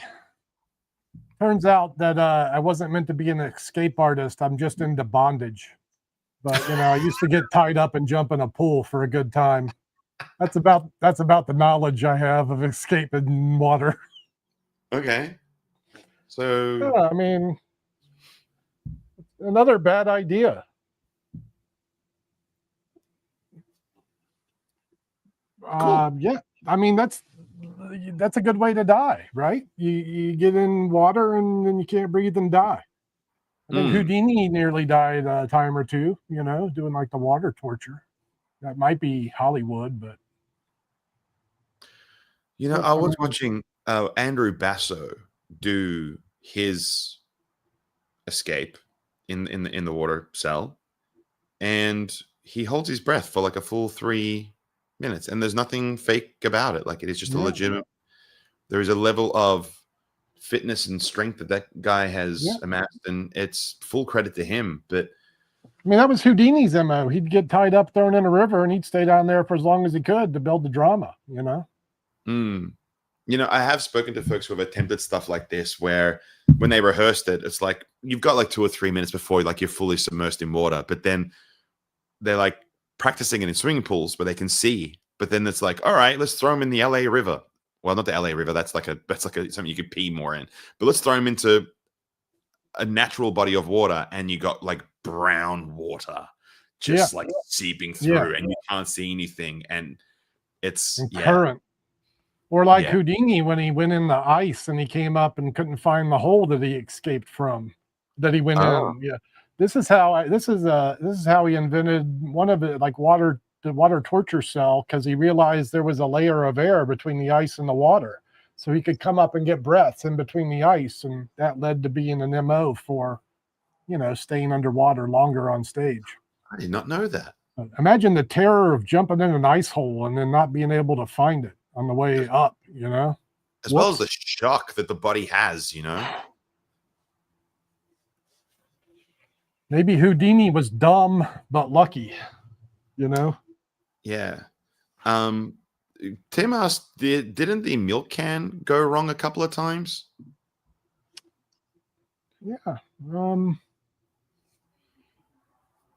Turns out that I wasn't meant to be an escape artist. I'm just into bondage. But I used to get tied up and jump in a pool for a good time. That's about the knowledge I have of escape in water. Okay. So yeah, I mean, another bad idea. Cool. Yeah, I mean that's a good way to die, right? You get in water and then you can't breathe and die. I think Houdini nearly died a time or two, doing like the water torture. That might be Hollywood, but I was watching Andrew Basso do his escape in the water cell, and he holds his breath for like a full 3 minutes, and there's nothing fake about it. Like, it is just a legitimate. There is a level of fitness and strength that guy has amassed, and it's full credit to him. But I mean, that was Houdini's MO. He'd get tied up, thrown in a river, and he'd stay down there for as long as he could to build the drama, I have spoken to folks who have attempted stuff like this, where when they rehearsed it, it's like you've got like 2 or 3 minutes before like you're fully submersed in water, but then they're like practicing it in swimming pools where they can see. But then it's like, all right, let's throw them in the LA River. Well, not the LA River. That's like something you could pee more in. But let's throw them into a natural body of water, and you got like brown water just like seeping through, and you can't see anything, and it's current. Or like Houdini when he went in the ice and he came up and couldn't find the hole that he escaped from, that he went in. Yeah, this is how he invented one of it, like the water torture cell, because he realized there was a layer of air between the ice and the water, so he could come up and get breaths in between the ice, and that led to being an MO for, staying underwater longer on stage. I did not know that. Imagine the terror of jumping in an ice hole and then not being able to find it on the way up, as well as the shock that the body has, Maybe Houdini was dumb but lucky, Yeah. Tim asked, didn't the milk can go wrong a couple of times? Yeah.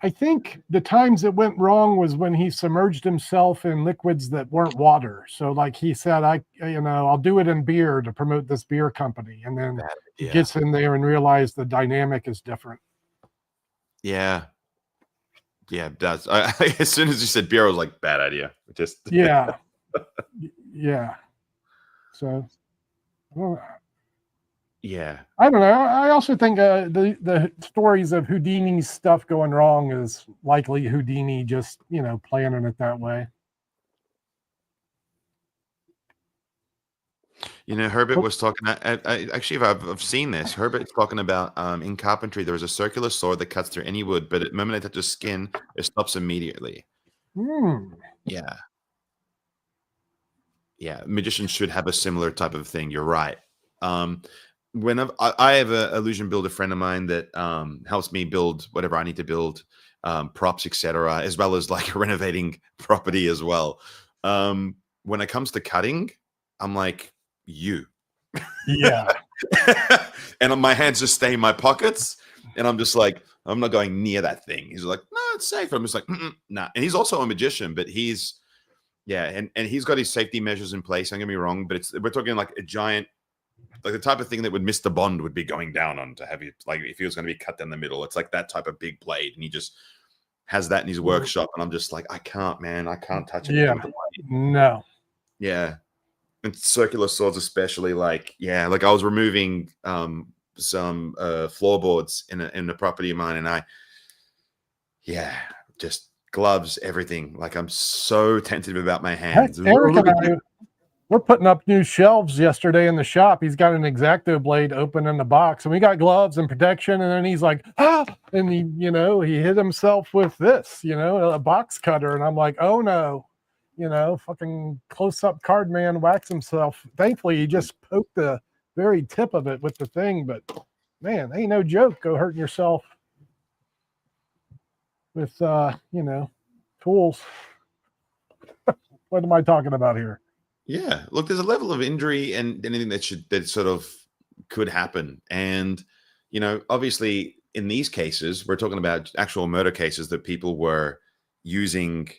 I think the times it went wrong was when he submerged himself in liquids that weren't water. So like he said, I'll do it in beer to promote this beer company. And then he gets in there and realizes the dynamic is different. Yeah. Yeah, it does. As soon as you said beer, I was like, bad idea. Yeah. So, yeah, I don't know. I also think the stories of Houdini's stuff going wrong is likely Houdini just planning it that way. Herbert was talking. Actually, I've seen this. Herbert's talking about in carpentry, there is a circular sword that cuts through any wood, but at the moment it touches skin, it stops immediately. Yeah. Magicians should have a similar type of thing. You're right. I have an illusion builder friend of mine that helps me build whatever I need to build, props, etc., as well as like renovating property as well. When it comes to cutting, I'm like, yeah. And my hands just stay in my pockets, and I'm just like, I'm not going near that thing. He's like, no, it's safe. I'm just like, nah. And he's also a magician, but he's and he's got his safety measures in place. Don't get me wrong, but we're talking like a giant, like the type of thing that would Mr. Bond would be going down on to have you, like if he was going to be cut down the middle. It's like that type of big blade, and he just has that in his workshop, and I'm just like, I can't touch it. Yeah, no. Yeah. And circular swords especially, like I was removing some floorboards in a property of mine, and just gloves, everything. Like, I'm so tentative about my hands. Eric and I, We're putting up new shelves yesterday in the shop. He's got an X-Acto blade open in the box, and we got gloves and protection. And then he's like, and he hit himself with this, a box cutter. And I'm like, oh no, fucking close-up card man whacks himself. Thankfully, he just poked the very tip of it with the thing. But man, ain't no joke. Go hurting yourself with, tools. What am I talking about here? Yeah, look, there's a level of injury and anything that sort of could happen. And, obviously in these cases, we're talking about actual murder cases that people were using,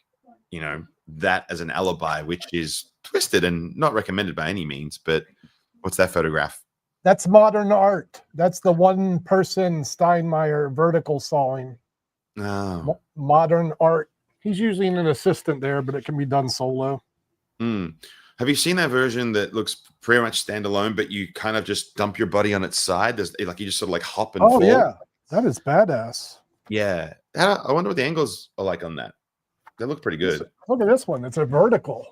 that as an alibi, which is twisted and not recommended by any means. But what's that photograph? That's modern art. That's the one person Steinmeier vertical sawing. Oh. Modern art. He's using an assistant there, but it can be done solo. Have you seen that version that looks pretty much standalone, but you kind of just dump your body on its side? There's like you just sort of like hop and fall. Yeah, that is badass. Yeah, I wonder what the angles are like on that. They look pretty good. Look at this one. It's a vertical.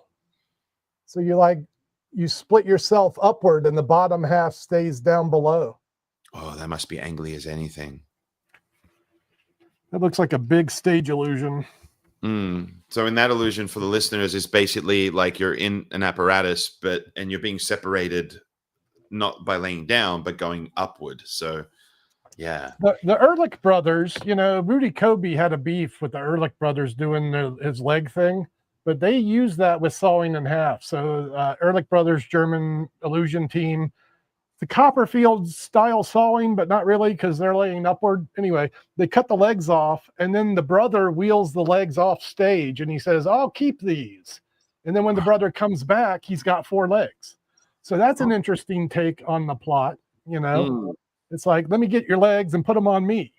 So you split yourself upward, and the bottom half stays down below. Oh, that must be angly as anything. That looks like a big stage illusion. So in that illusion, for the listeners, is basically like you're in an apparatus, and you're being separated not by laying down, but going upward. So yeah. The Ehrlich brothers, Rudy Kobe had a beef with the Ehrlich brothers doing his leg thing, but they used that with sawing in half. So Ehrlich brothers, German illusion team, the Copperfield style sawing, but not really because they're laying upward. Anyway, they cut the legs off, and then the brother wheels the legs off stage, and he says, I'll keep these. And then when the brother comes back, he's got 4 legs. So that's an interesting take on the plot, It's like, let me get your legs and put them on me.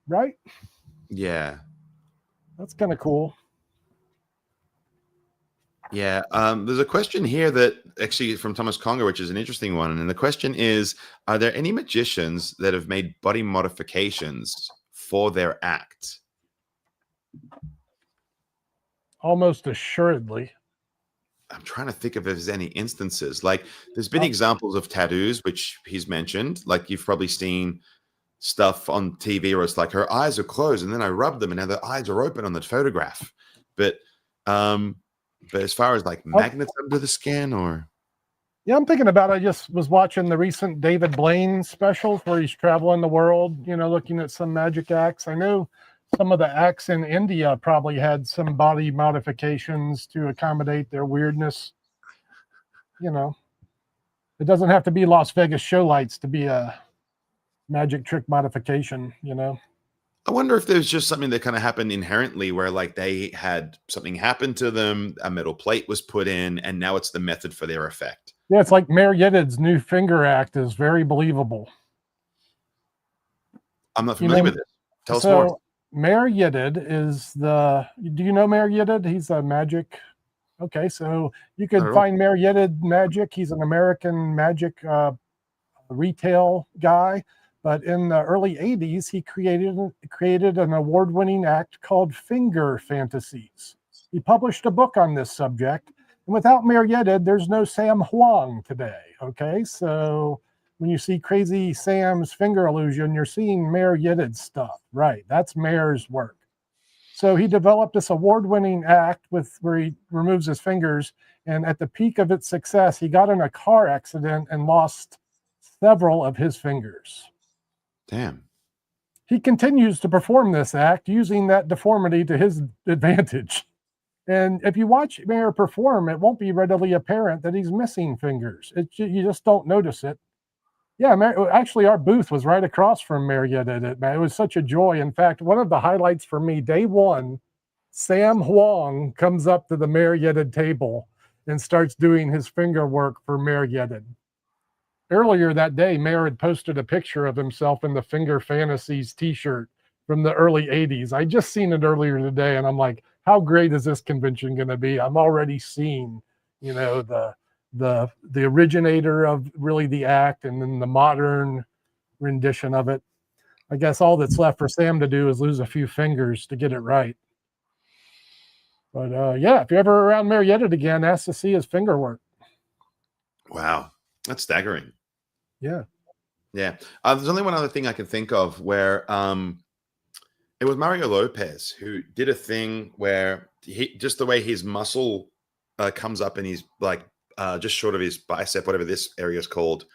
Right? Yeah. That's kind of cool. Yeah, there's a question here that actually from Thomas Conger, which is an interesting one. And the question is, are there any magicians that have made body modifications for their act? Almost assuredly. I'm trying to think if there's any instances. Like there's been examples of tattoos, which he's mentioned. Like you've probably seen stuff on TV where it's like her eyes are closed and then I rub them and now the eyes are open on the photograph. But as far as like magnets under the skin or. Yeah, I'm thinking about, I just was watching the recent David Blaine specials where he's traveling the world, looking at some magic acts. I know some of the acts in India probably had some body modifications to accommodate their weirdness. It doesn't have to be Las Vegas show lights to be a magic trick modification, I wonder if there's just something that kind of happened inherently where like they had something happen to them, a metal plate was put in, and now it's the method for their effect. Yeah, it's like Mayor Yedid's new finger act is very believable. I'm not familiar with it. Tell us more. Mayor Yedid is do you know Mayor Yedid? He's a magic. Okay, so you can find Mayor Yedid magic. He's an American magic retail guy. But in the early 80s, he created an award-winning act called Finger Fantasies. He published a book on this subject. And without Mayor Yedid, there's no Sam Huang today, okay? So when you see Crazy Sam's finger illusion, you're seeing Mayor Yedid's stuff, right? That's Mayor's work. So he developed this award-winning act where he removes his fingers. And at the peak of its success, he got in a car accident and lost several of his fingers. Damn. He continues to perform this act using that deformity to his advantage. And if you watch Mayor perform, it won't be readily apparent that he's missing fingers. You just don't notice it. Yeah, actually, our booth was right across from Mayor Yedid. It was such a joy. In fact, one of the highlights for me, day one, Sam Huang comes up to the Mayor Yedid table and starts doing his finger work for Mayor Yedid. Earlier that day, Mayor had posted a picture of himself in the Finger Fantasies t-shirt from the early 80s. I just seen it earlier today, and I'm like, how great is this convention going to be? I'm already seeing, the originator of really the act and then the modern rendition of it. I guess all that's left for Sam to do is lose a few fingers to get it right. But yeah, if you're ever around Marietta again, ask to see his finger work. Wow, that's staggering. Yeah. Yeah. There's only one other thing I can think of where it was Mario Lopez who did a thing where he just the way his muscle comes up and he's like just short of his bicep, whatever this area is called.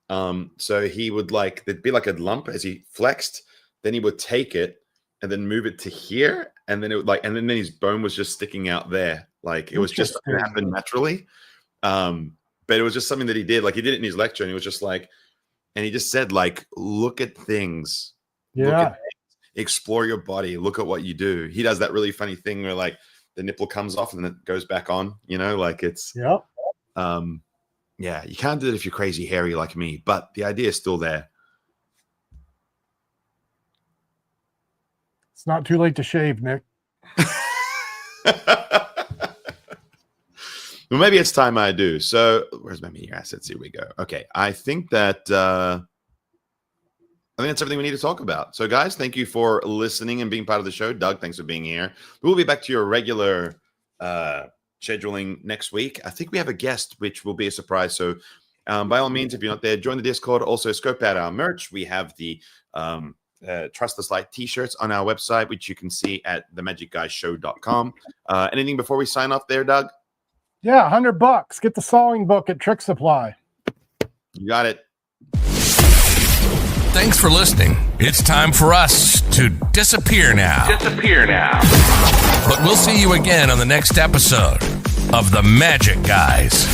So he would like there'd be like a lump as he flexed, then he would take it and then move it to here, and then it would like, and then his bone was just sticking out there. Like it was just something that happened naturally. But it was just something that he did. Like he did it in his lecture, and he was just like, and he just said, like, look at things. Yeah. Look at things. Explore your body. Look at what you do. He does that really funny thing where like the nipple comes off and then it goes back on, you know, like it's, yeah, you can't do it if you're crazy hairy like me, but the idea is still there. It's not too late to shave, Nick. Well, maybe it's time I do. So where's my media assets? Here we go. Okay. I think that's everything we need to talk about. So guys, thank you for listening and being part of the show. Doug, thanks for being here. We'll be back to your regular scheduling next week. I think we have a guest, which will be a surprise. So by all means, if you're not there, join the Discord. Also scope out our merch. We have the Trust the Sleight t-shirts on our website, which you can see at themagicguyshow.com. Anything before we sign off there, Doug? Yeah, $100. Get the sawing book at Trick Supply. You got it. Thanks for listening. It's time for us to disappear now. But we'll see you again on the next episode of The Magic Guys.